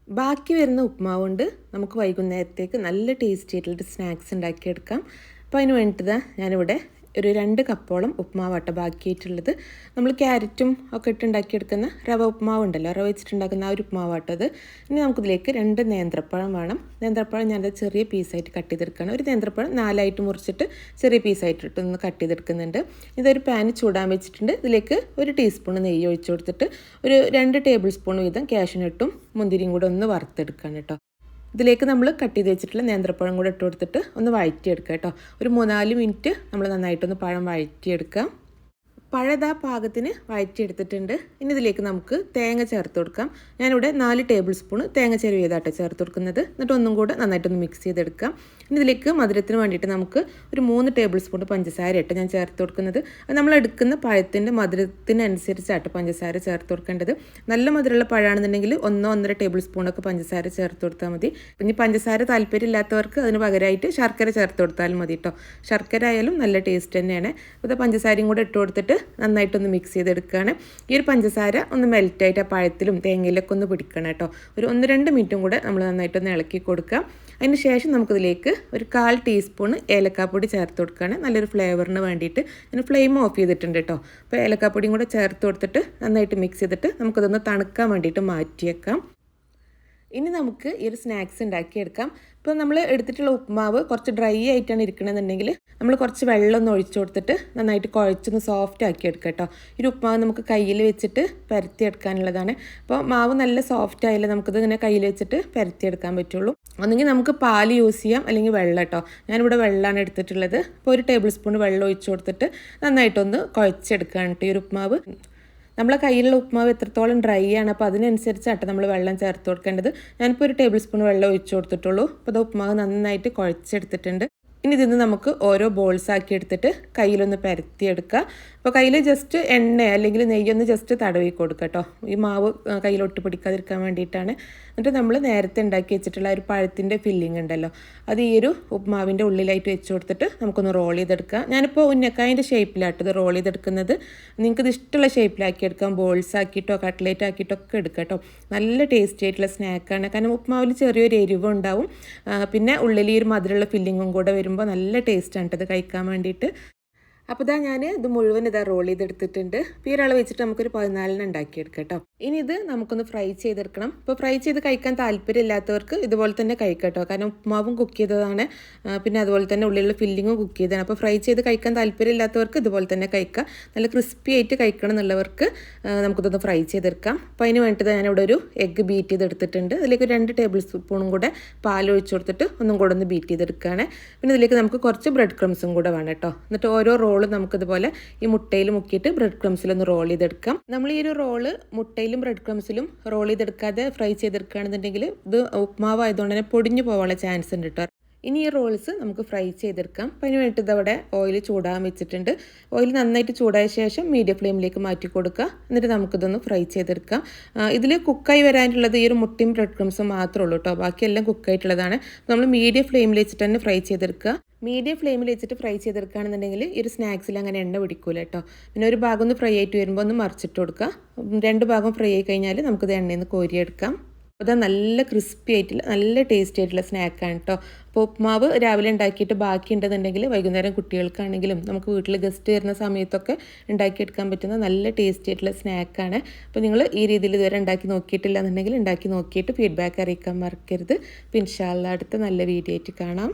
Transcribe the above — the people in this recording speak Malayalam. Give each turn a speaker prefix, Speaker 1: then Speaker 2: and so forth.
Speaker 1: ബാക്കി വരുന്ന ഉപ്മാവ് കൊണ്ട് നമുക്ക് വൈകുന്നേരത്തേക്ക് നല്ല ടേസ്റ്റി ആയിട്ടുള്ളൊരു സ്നാക്സ് ഉണ്ടാക്കിയെടുക്കാം. അപ്പോൾ അതിന് വേണ്ടിയിട്ട് ഞാനിവിടെ ഒരു 2 കപ്പോളം ഉപ്മാവാട്ട ബാക്കിയായിട്ടുള്ളത്. നമ്മൾ ക്യാരറ്റും ഒക്കെ ഇട്ട് ഉണ്ടാക്കിയെടുക്കുന്ന റവ ഉപ്മാവ് ഉണ്ടല്ലോ, റവ വെച്ചിട്ടുണ്ടാക്കുന്ന ആ ഒരു ഉപ്മാവാട്ടത്. ഇനി നമുക്കിതിലേക്ക് 2 നേന്ത്രപ്പഴം വേണം. നേന്ത്രപ്പഴം ഞാനത് ചെറിയ പീസായിട്ട് കട്ട് ചെയ്തെടുക്കുകയാണ്. ഒരു നേന്ത്രപ്പഴം 4ആയിട്ട് മുറിച്ചിട്ട് ചെറിയ പീസായിട്ട് ഒന്ന് കട്ട് ചെയ്തെടുക്കുന്നുണ്ട്. ഇതൊരു പാൻ ചൂടാൻ വെച്ചിട്ടുണ്ട്. ഇതിലേക്ക് 1 ടീസ്പൂൺ നെയ്യ് ഒഴിച്ചു കൊടുത്തിട്ട് ഒരു 2 ടേബിൾ സ്പൂൺ വീതം കാഷ്യൂനട്ടും മുന്തിരിയും കൂടെ ഒന്ന് വറുത്തെടുക്കണം കേട്ടോ. ഇതിലേക്ക് നമ്മൾ കട്ട് ചെയ്ത് വെച്ചിട്ടുള്ള നേന്ത്രപ്പഴം കൂടെ ഇട്ട് കൊടുത്തിട്ട് ഒന്ന് വഴറ്റിയെടുക്കുക കേട്ടോ. ഒരു 3-4 മിനിറ്റ് നമ്മൾ നന്നായിട്ടൊന്ന് പഴം വഴറ്റിയെടുക്കാം. പഴതാ പാകത്തിന് വഴറ്റിയെടുത്തിട്ടുണ്ട്. ഇനി ഇതിലേക്ക് നമുക്ക് തേങ്ങ ചേർത്ത് കൊടുക്കാം. ഞാനിവിടെ 4 ടേബിൾ സ്പൂൺ തേങ്ങ ചെരുവിയതായിട്ട് ചേർത്ത് കൊടുക്കുന്നത്. എന്നിട്ട് ഒന്നും കൂടെ നന്നായിട്ടൊന്ന് മിക്സ് ചെയ്തെടുക്കാം. ഇനി ഇതിലേക്ക് മധുരത്തിന് വേണ്ടിയിട്ട് നമുക്ക് ഒരു 3 ടേബിൾ സ്പൂൺ പഞ്ചസാര ഇട്ട് ഞാൻ ചേർത്ത് കൊടുക്കുന്നത്. അത് നമ്മൾ എടുക്കുന്ന പഴത്തിൻ്റെ മധുരത്തിനനുസരിച്ചായിട്ട് പഞ്ചസാര ചേർത്ത് കൊടുക്കേണ്ടത്. നല്ല മധുരമുള്ള പഴമാണെന്നുണ്ടെങ്കിൽ 1-1.5 ടേബിൾ സ്പൂണൊക്കെ പഞ്ചസാര ചേർത്ത് കൊടുത്താൽ മതി. ഇനി പഞ്ചസാര താല്പര്യമില്ലാത്തവർക്ക് അതിന് പകരമായിട്ട് ശർക്കര ചേർത്ത് കൊടുത്താലും മതി കേട്ടോ. ശർക്കര ആയാലും നല്ല ടേസ്റ്റ് തന്നെയാണ്. അപ്പോൾ പഞ്ചസാരയും കൂടെ ഇട്ട് കൊടുത്തിട്ട് നന്നായിട്ടൊന്ന് മിക്സ് ചെയ്തെടുക്കുകയാണ്. ഈ ഒരു പഞ്ചസാര ഒന്ന് മെൽറ്റായിട്ട് ആ പഴത്തിലും തേങ്ങയിലൊക്കെ ഒന്ന് പിടിക്കണം കേട്ടോ. ഒരു 1-2 മിനിറ്റും കൂടെ നമ്മൾ നന്നായിട്ടൊന്ന് ഇളക്കി കൊടുക്കാം. അതിന് ശേഷം നമുക്കിതിലേക്ക് ഒരു 1/4 ടീസ്പൂൺ ഏലക്കാപ്പൊടി ചേർത്ത് കൊടുക്കുകയാണ്. നല്ലൊരു ഫ്ലേവറിന് വേണ്ടിയിട്ട് ഞാൻ ഫ്ലെയിം ഓഫ് ചെയ്തിട്ടുണ്ട് കേട്ടോ. അപ്പോൾ ഏലക്കാപ്പൊടിയും കൂടെ ചേർത്ത് കൊടുത്തിട്ട് നന്നായിട്ട് മിക്സ് ചെയ്തിട്ട് നമുക്കതൊന്ന് തണുക്കാൻ വേണ്ടിയിട്ട് മാറ്റിയേക്കാം. ഇനി നമുക്ക് ഈ ഒരു സ്നാക്സ് ഉണ്ടാക്കിയെടുക്കാം. ഇപ്പോൾ നമ്മൾ എടുത്തിട്ടുള്ള ഉപ്മാവ് കുറച്ച് ഡ്രൈ ആയിട്ടാണ് ഇരിക്കണമെന്നുണ്ടെങ്കിൽ നമ്മൾ കുറച്ച് വെള്ളം ഒന്ന് ഒഴിച്ചു കൊടുത്തിട്ട് നന്നായിട്ട് കുഴച്ചൊന്ന് സോഫ്റ്റ് ആക്കി എടുക്കാം കേട്ടോ. ഈ ഒരു ഉപ്മാവ് നമുക്ക് കയ്യിൽ വെച്ചിട്ട് പരത്തിയെടുക്കാനുള്ളതാണ്. അപ്പോൾ മാവ് നല്ല സോഫ്റ്റ് ആയാലും നമുക്കിത് ഇങ്ങനെ കയ്യിൽ വെച്ചിട്ട് പരത്തിയെടുക്കാൻ പറ്റുള്ളൂ. ഒന്നെങ്കിൽ നമുക്ക് പാൽ യൂസ് ചെയ്യാം, അല്ലെങ്കിൽ വെള്ളം കേട്ടോ. ഞാനിവിടെ വെള്ളമാണ് എടുത്തിട്ടുള്ളത്. അപ്പോൾ 1 ടേബിൾ സ്പൂൺ വെള്ളം ഒഴിച്ചു കൊടുത്തിട്ട് നന്നായിട്ടൊന്ന് കുഴച്ചെടുക്കുകയാണ് കേട്ടോ ഈ ഒരു ഉപ്മാവ്. നമ്മളെ കയ്യിലുള്ള ഉപ്മാവ് എത്രത്തോളം ഡ്രൈ ആണ്, അപ്പോൾ അതിനനുസരിച്ചാട്ടോ നമ്മൾ വെള്ളം ചേർത്ത് കൊടുക്കേണ്ടത്. ഞാനിപ്പോൾ 1 ടേബിൾ സ്പൂൺ വെള്ളം ഒഴിച്ചു കൊടുത്തിട്ടുള്ളൂ. അപ്പോൾ അത് ഉപ്മാവ് നന്നായിട്ട് കുഴച്ചെടുത്തിട്ടുണ്ട്. ഇനി ഇതിന്ന് നമുക്ക് ഓരോ ബോൾസ് ആക്കി എടുത്തിട്ട് കയ്യിലൊന്ന് പരത്തിയെടുക്കുക. അപ്പോൾ കയ്യിൽ ജസ്റ്റ് എണ്ണ അല്ലെങ്കിൽ നെയ്യൊന്ന് ജസ്റ്റ് തടവി കൊടുക്കുക കേട്ടോ. ഈ മാവ് കയ്യിലൊട്ട് പിടിക്കാതിരിക്കാൻ വേണ്ടിയിട്ടാണ്. എന്നിട്ട് നമ്മൾ നേരത്തെ ഉണ്ടാക്കി വെച്ചിട്ടുള്ള ഒരു പഴത്തിൻ്റെ ഫില്ലിംഗ് ഉണ്ടല്ലോ, അത് ഈ ഒരു ഉപ്മാവിൻ്റെ ഉള്ളിലായിട്ട് വെച്ച് കൊടുത്തിട്ട് നമുക്കൊന്ന് റോൾ ചെയ്തെടുക്കാം. ഞാനിപ്പോൾ ഉന്നക്കായൻ്റെ ഷേപ്പിലാട്ടോ ഇത് റോൾ ചെയ്തെടുക്കുന്നത്. നിങ്ങൾക്കിത് ഇഷ്ടമുള്ള ഷേപ്പിലാക്കി എടുക്കാം. ബോൾസ് ആക്കിയിട്ടോ കട്ട്ലേറ്റ് ആക്കിയിട്ടോ ഒക്കെ എടുക്കാം കേട്ടോ. നല്ല ടേസ്റ്റി ആയിട്ടുള്ള സ്നാക്കാണ്. കാരണം ഉപ്മാവിൽ ചെറിയൊരു എരിവ് ഉണ്ടാവും. പിന്നെ ഉള്ളിൽ ഈ ഒരു മധുരമുള്ള ഫില്ലിങ്ങും കൂടെ വരുമ്പോൾ നല്ല ടേസ്റ്റാണ് ഇത് കഴിക്കാൻ വേണ്ടിയിട്ട്. അപ്പോൾ ഞാൻ ഇത് മുഴുവൻ റോൾ ചെയ്തെടുത്തിട്ടുണ്ട്. ഈ ഒരളവ് വെച്ചിട്ട് നമുക്കൊരു 14 ഉണ്ടാക്കിയെടുക്കാം കേട്ടോ. ഇനി ഇത് നമുക്കൊന്ന് ഫ്രൈ ചെയ്തെടുക്കണം. ഇപ്പോൾ ഫ്രൈ ചെയ്ത് കഴിക്കാൻ താല്പര്യമില്ലാത്തവർക്ക് ഇതുപോലെ തന്നെ കഴിക്കാം കേട്ടോ. കാരണം ഉപ്മാവും കുക്ക് ചെയ്തതാണ്, പിന്നെ അതുപോലെ തന്നെ ഉള്ളിലുള്ള ഫില്ലിങ്ങും കുക്ക് ചെയ്തതാണ്. അപ്പോൾ ഫ്രൈ ചെയ്ത് കഴിക്കാൻ താല്പര്യമില്ലാത്തവർക്ക് ഇതുപോലെ തന്നെ കഴിക്കാം. നല്ല ക്രിസ്പി ആയിട്ട് കഴിക്കണം എന്നുള്ളവർക്ക് നമുക്കിതൊന്ന് ഫ്രൈ ചെയ്തെടുക്കാം. അപ്പോൾ അതിന് വേണ്ടിയിട്ട് ഞാനിവിടെ ഒരു എഗ്ഗ് ബീറ്റ് ചെയ്തെടുത്തിട്ടുണ്ട്. അതിലേക്ക് 2 ടേബിൾ സ്പൂണും കൂടെ പാൽ ഒഴിച്ച് കൊടുത്തിട്ട് ഒന്നും കൂടെ ഒന്ന് ബീറ്റ് ചെയ്തെടുക്കുകയാണ്. പിന്നെ ഇതിലേക്ക് നമുക്ക് കുറച്ച് ബ്രെഡ് ക്രംസും കൂടെ വേണം കേട്ടോ. എന്നിട്ട് ഓരോ നമുക്കിതുപോലെ ഈ മുട്ടയിൽ മുക്കിയിട്ട് ബ്രെഡ് ക്രംസിലൊന്ന് റോൾ ചെയ്തെടുക്കാം. നമ്മൾ ഈ ഒരു റോള് മുട്ടയിലും ബ്രെഡ് ക്രംസിലും റോൾ ചെയ്തെടുക്കാതെ ഫ്രൈ ചെയ്തെടുക്കുകയാണെന്നുണ്ടെങ്കിൽ ഇത് ഉപ്മാവ് ആയതുകൊണ്ട് തന്നെ പൊടിഞ്ഞു പോകാനുള്ള ചാൻസ് ഉണ്ട് കേട്ടോ. ഇനി ഈ റോൾസ് നമുക്ക് ഫ്രൈ ചെയ്തെടുക്കാം. അപ്പോൾ അതിന് വേണ്ടിയിട്ട് ഇതവിടെ ഓയിൽ ചൂടാൻ വെച്ചിട്ടുണ്ട്. ഓയിൽ നന്നായിട്ട് ചൂടായ ശേഷം മീഡിയം ഫ്ലെയിമിലേക്ക് മാറ്റി കൊടുക്കുക. എന്നിട്ട് നമുക്കിതൊന്ന് ഫ്രൈ ചെയ്തെടുക്കാം. ഇതിൽ കുക്കായി വരാനുള്ളത് ഈ ഒരു മുട്ടയും ബ്രെഡ് ക്രംസും മാത്രമേ ഉള്ളൂ കേട്ടോ. ബാക്കിയെല്ലാം കുക്കായിട്ടുള്ളതാണ്. നമ്മൾ മീഡിയം ഫ്ലെയിമിൽ വെച്ചിട്ട് തന്നെ ഫ്രൈ ചെയ്തെടുക്കുക. മീഡിയം ഫ്ലെയിമിൽ വെച്ചിട്ട് ഫ്രൈ ചെയ്തെടുക്കുകയാണെന്നുണ്ടെങ്കിൽ ഈ ഒരു സ്നാക്സിൽ അങ്ങനെ എണ്ണ പിടിക്കൂല കേട്ടോ. പിന്നെ ഒരു ഭാഗം ഒന്ന് ഫ്രൈ ആയിട്ട് വരുമ്പോൾ ഒന്ന് മറിച്ചിട്ട് കൊടുക്കുക. 2 ഭാഗം ഫ്രൈ ആയി കഴിഞ്ഞാൽ നമുക്കിത് എണ്ണയിൽ നിന്ന് കോരിയെടുക്കാം. അപ്പോൾ അത് നല്ല ക്രിസ്പി ആയിട്ടുള്ള നല്ല ടേസ്റ്റി ആയിട്ടുള്ള സ്നാക്കാണ് കേട്ടോ. അപ്പോൾ ഉപ്മാവ് രാവിലെ ഉണ്ടാക്കിയിട്ട് ബാക്കി ഉണ്ടെന്നുണ്ടെങ്കിൽ വൈകുന്നേരം കുട്ടികൾക്കാണെങ്കിലും നമുക്ക് വീട്ടിൽ ഗസ്റ്റ് വരുന്ന സമയത്തൊക്കെ ഉണ്ടാക്കിയെടുക്കാൻ പറ്റുന്ന നല്ല ടേസ്റ്റി ആയിട്ടുള്ള സ്നാക്കാണ്. അപ്പോൾ നിങ്ങൾ ഈ രീതിയിൽ ഇതുവരെ ഉണ്ടാക്കി നോക്കിയിട്ടില്ല എന്നുണ്ടെങ്കിൽ ഉണ്ടാക്കി നോക്കിയിട്ട് ഫീഡ്ബാക്ക് അറിയിക്കാൻ മറക്കരുത്. അപ്പോൾ ഇൻഷാ അല്ലാഹ് അടുത്ത നല്ല വീഡിയോ ആയിട്ട് കാണാം.